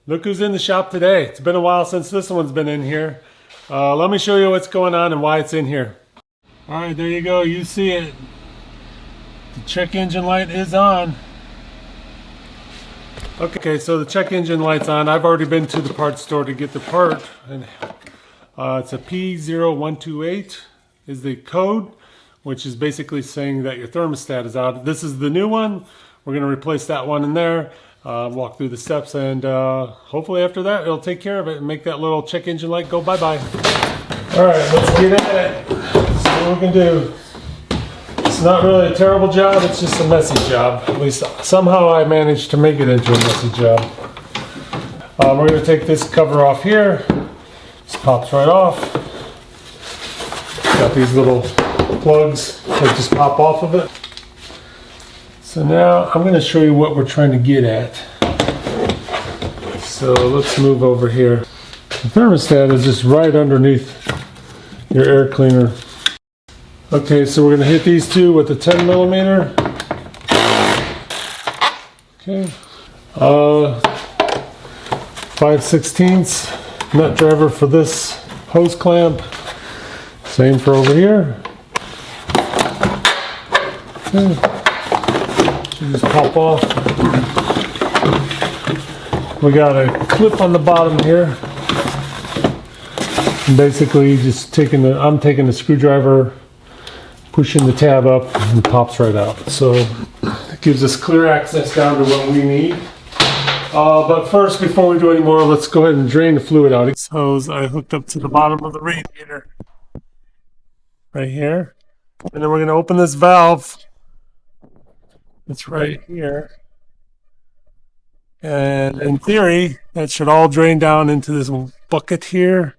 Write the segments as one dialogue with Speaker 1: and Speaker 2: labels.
Speaker 1: Look who's in the shop today. It's been a while since this one's been in here. Let me show you what's going on and why it's in here. Alright, there you go. You see it. The check engine light is on. Okay, so the check engine light's on. I've already been to the parts store to get the part. And, it's a P0128 is the code, which is basically saying that your thermostat is out. This is the new one. We're going to replace that one in there. Walk through the steps, and hopefully after that it'll take care of it and make that little check engine light go bye-bye. Alright, let's get at it. See what we can do. It's not really a terrible job, it's just a messy job. At least somehow I managed to make it into a messy job. We're going to take this cover off here. This pops right off. Got these little plugs that just pop off of it. So now I'm going to show you what we're trying to get at. So let's move over here. The thermostat is just right underneath your air cleaner. Okay, so we're going to hit these two with a 10 millimeter. Okay. 5/16 nut driver for this hose clamp. Same for over here. Okay. Just pop off. We got a clip on the bottom here. And basically, just I'm taking the screwdriver, pushing the tab up, and it pops right out. So it gives us clear access down to what we need. But first, before we do any more, let's go ahead and drain the fluid out. This hose I hooked up to the bottom of the radiator, right here, and then we're going to open this valve. It's right here, and in theory that should all drain down into this bucket here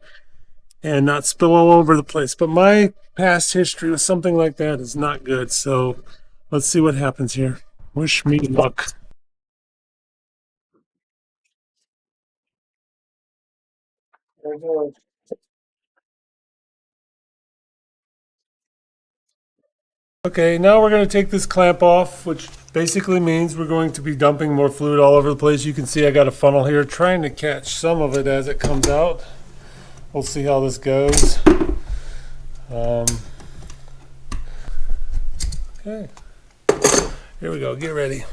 Speaker 1: and not spill all over the place, but my past history with something like that is not good, so let's see what happens here. Wish me luck. There we go. Okay, now we're going to take this clamp off, which basically means we're going to be dumping more fluid all over the place. You can see I got a funnel here trying to catch some of it as it comes out. We'll see how this goes. Okay, here we go. Get ready.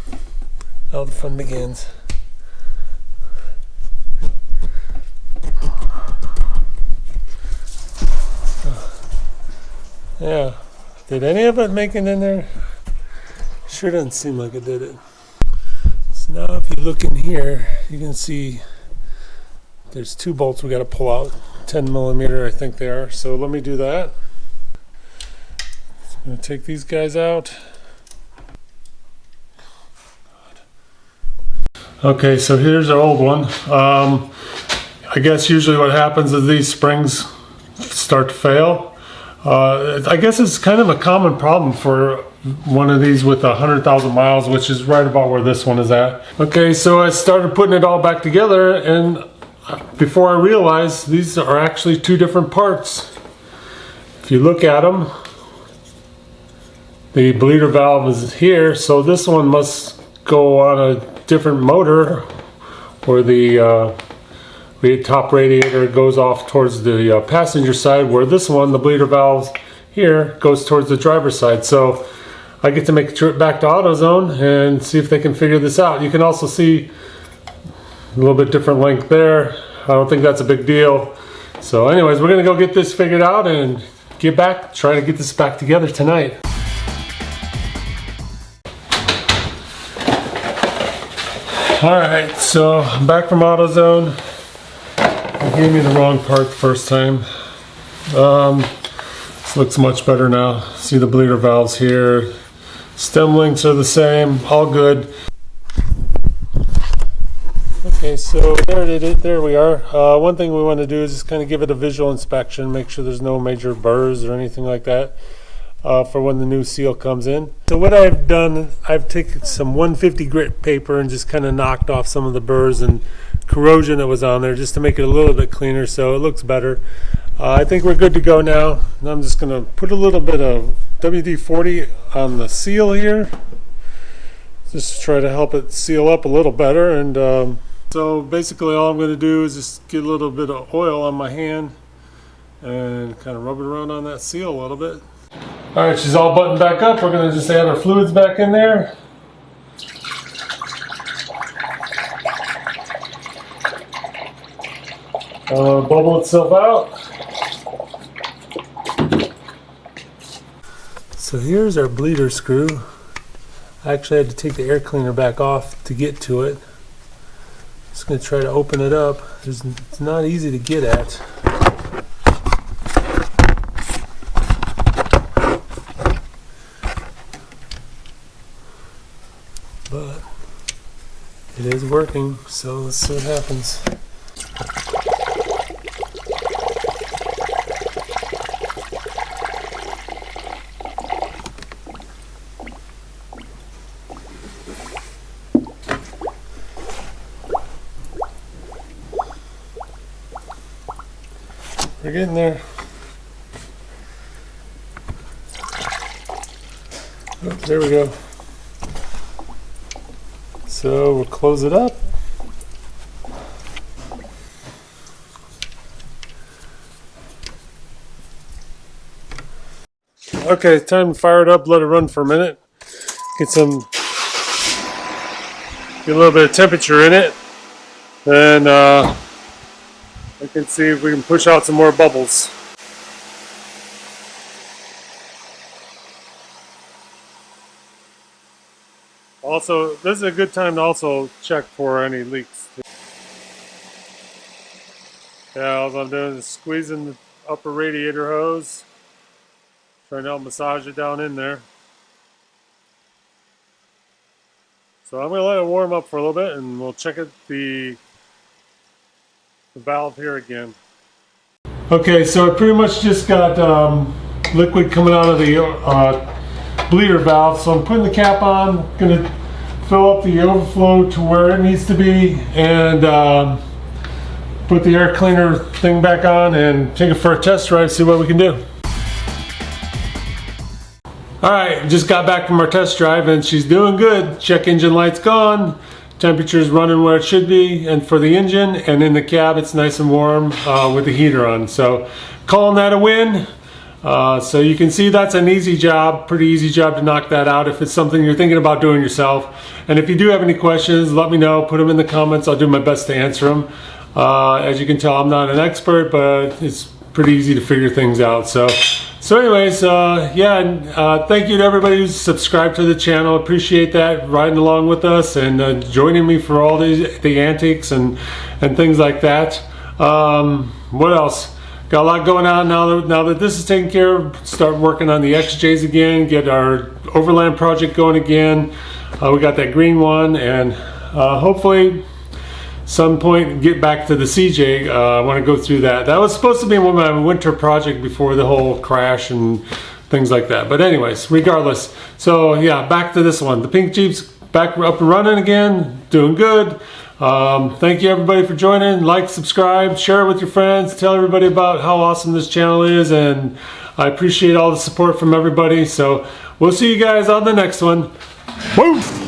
Speaker 1: Now the fun begins. Yeah. Did any of it make it in there? Sure doesn't seem like it did it. So now if you look in here, you can see there's two bolts we got to pull out. 10 millimeter I think they are. So let me do that. I'm going to take these guys out. Okay, so here's our old one. I guess usually what happens is these springs start to fail. I guess it's kind of a common problem for one of these with 100,000 miles, which is right about where this one is at. Okay, so I started putting it all back together, and before I realized these are actually two different parts. If you look at them, the bleeder valve is here, so this one must go on a different motor, where the top radiator goes off towards the passenger side, where this one, the bleeder valve here, goes towards the driver's side. So I get to make a trip back to AutoZone and see if they can figure this out. You can also see a little bit different length there. I don't think that's a big deal. So anyways, we're gonna go get this figured out and get back, try to get this back together tonight. Alright, so I'm back from AutoZone. They gave me the wrong part the first time. This looks much better now. See the bleeder valves here. Stem links are the same, all good. Okay, so there we are. One thing we want to do is just kind of give it a visual inspection, make sure there's no major burrs or anything like that for when the new seal comes in. So what I've done, I've taken some 150 grit paper and just kind of knocked off some of the burrs and corrosion that was on there just to make it a little bit cleaner so it looks better. I think we're good to go now. And I'm just going to put a little bit of WD-40 on the seal here just to try to help it seal up a little better, and So basically all I'm going to do is just get a little bit of oil on my hand and kind of rub it around on that seal a little bit. Alright, she's all buttoned back up. We're going to just add our fluids back in there. Bubble itself out. So here's our bleeder screw. I actually had to take the air cleaner back off to get to it. Just going to try to open it up. It's not easy to get at. But it is working, so let's see what happens. We're getting there. Oh, there we go. So we'll close it up. Okay, time to fire it up, let it run for a minute. Get a little bit of temperature in it. And we can see if we can push out some more bubbles. Also, this is a good time to also check for any leaks. Yeah, all I'm doing is squeezing the upper radiator hose, trying to help massage it down in there. So I'm going to let it warm up for a little bit and we'll check the valve here again. Okay, so I pretty much just got liquid coming out of the bleeder valve, so I'm putting the cap on, going to fill up the overflow to where it needs to be, and put the air cleaner thing back on and take it for a test drive, see what we can do. Alright, just got back from our test drive and she's doing good. Check engine light's gone, temperature's running where it should be, and for the engine and in the cab it's nice and warm with the heater on. So calling that a win. So you can see that's an easy job, pretty easy job to knock that out if it's something you're thinking about doing yourself. And if you do have any questions, let me know, put them in the comments, I'll do my best to answer them. As you can tell, I'm not an expert, but it's pretty easy to figure things out. So anyways, thank you to everybody who's subscribed to the channel. Appreciate that, riding along with us and joining me for all the antics and things like that. What else? Got a lot going on now that this is taken care of. Start working on the XJs again, get our overland project going again. We got that green one, and hopefully some point get back to the CJ. I want to go through that. That was supposed to be my winter project before the whole crash and things like that. But anyways, regardless. So yeah, back to this one. The pink Jeep's back up and running again, doing good. Thank you everybody for joining. Like, subscribe, share it with your friends, tell everybody about how awesome this channel is, and I appreciate all the support from everybody. So we'll see you guys on the next one. Woo!